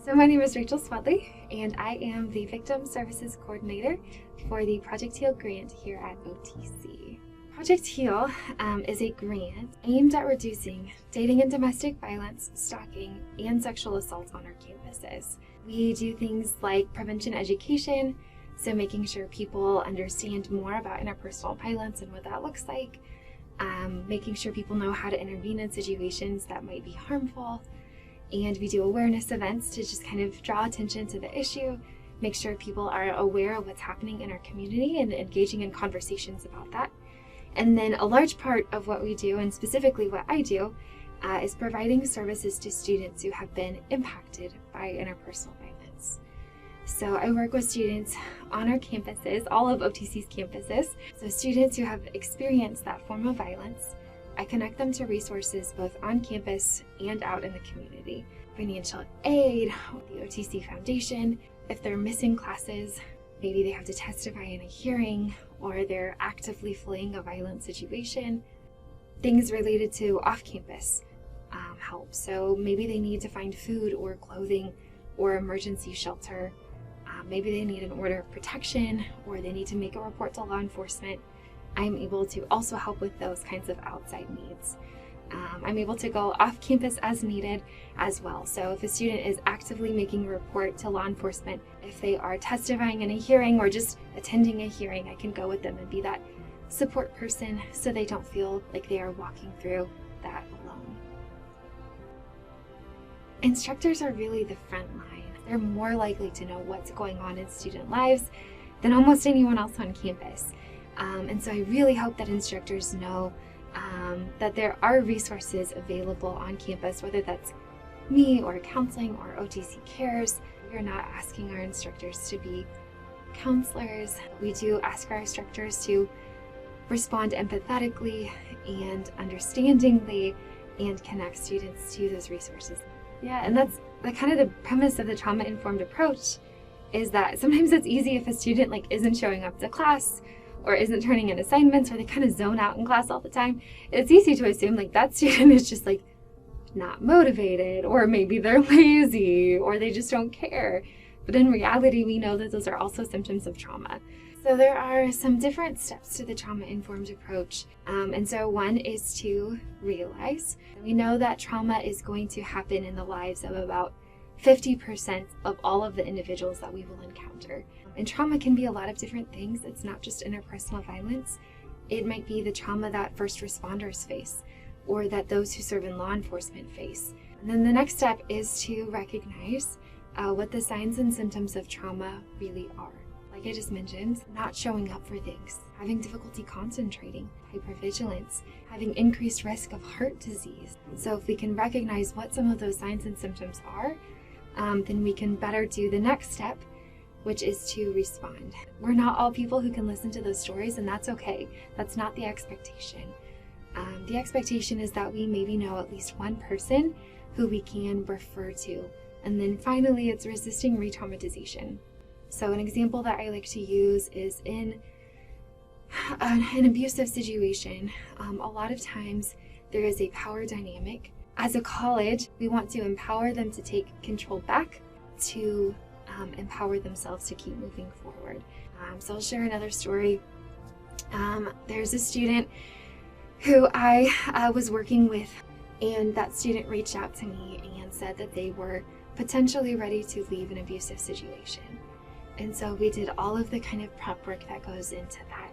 So my name is Rachel Swadley, and I am the Victim Services Coordinator for the Project HEAL grant here at OTC. Project HEAL is a grant aimed at reducing dating and domestic violence, stalking, and sexual assault on our campuses. We do things like prevention education, so making sure people understand more about interpersonal violence and what that looks like, making sure people know how to intervene in situations that might be harmful, and we do awareness events to just kind of draw attention to the issue, make sure people are aware of what's happening in our community and engaging in conversations about that. And then a large part of what we do, and specifically what I do, is providing services to students who have been impacted by interpersonal violence. So I work with students on our campuses, all of OTC's campuses. So students who have experienced that form of violence, I connect them to resources both on campus and out in the community. Financial aid, the OTC Foundation, if they're missing classes, maybe they have to testify in a hearing, or they're actively fleeing a violent situation. Things related to off-campus help. So maybe they need to find food or clothing or emergency shelter. Maybe they need an order of protection, or they need to make a report to law enforcement. I'm able to also help with those kinds of outside needs. I'm able to go off campus as needed as well. So if a student is actively making a report to law enforcement, if they are testifying in a hearing or just attending a hearing, I can go with them and be that support person so they don't feel like they are walking through that alone. Instructors are really the front line. They're more likely to know what's going on in student lives than almost anyone else on campus. And so I really hope that instructors know that there are resources available on campus, whether that's me or counseling or OTC Cares. We're not asking our instructors to be counselors. We do ask our instructors to respond empathetically and understandingly and connect students to those resources. Yeah, and that's kind of the premise of the trauma-informed approach, is that sometimes it's easy if a student isn't showing up to class or isn't turning in assignments, or they kind of zone out in class all the time. It's easy to assume that student is just not motivated, or maybe they're lazy, or they just don't care. But in reality, we know that those are also symptoms of trauma. So there are some different steps to the trauma-informed approach. And so one is to realize we know that trauma is going to happen in the lives of about 50% of all of the individuals that we will encounter. And trauma can be a lot of different things. It's not just interpersonal violence. It might be the trauma that first responders face, or that those who serve in law enforcement face. And then the next step is to recognize what the signs and symptoms of trauma really are. Like I just mentioned, not showing up for things, having difficulty concentrating, hypervigilance, having increased risk of heart disease. So if we can recognize what some of those signs and symptoms are, then we can better do the next step, which is to respond. We're not all people who can listen to those stories, and that's okay. That's not the expectation. The expectation is that we maybe know at least one person who we can refer to. And then finally, it's resisting re-traumatization. So an example that I like to use is in an abusive situation. A lot of times there is a power dynamic. As a college, we want to empower them to take control back, to empower themselves to keep moving forward. So I'll share another story. There's a student who I was working with, and that student reached out to me and said that they were potentially ready to leave an abusive situation. And so we did all of the kind of prep work that goes into that.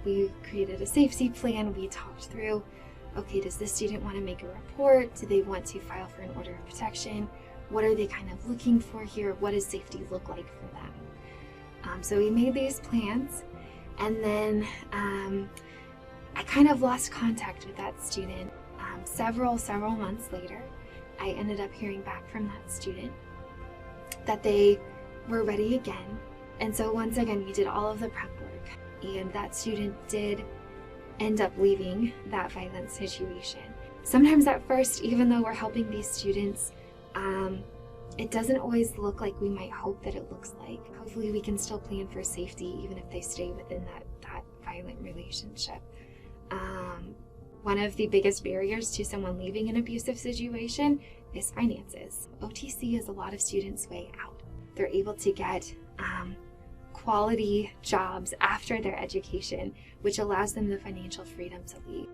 We created a safety plan. We talked through, okay, does this student want to make a report? Do they want to file for an order of protection? What are they kind of looking for here? What does safety look like for them? So we made these plans, and then I kind of lost contact with that student. Several months later, I ended up hearing back from that student that they were ready again. And so once again, we did all of the prep work, and that student did end up leaving that violent situation. Sometimes at first, even though we're helping these students, it doesn't always look like we might hope that it looks like. Hopefully we can still plan for safety even if they stay within that violent relationship. One of the biggest barriers to someone leaving an abusive situation is finances. OTC is a lot of students' way out. They're able to get quality jobs after their education, which allows them the financial freedom to leave.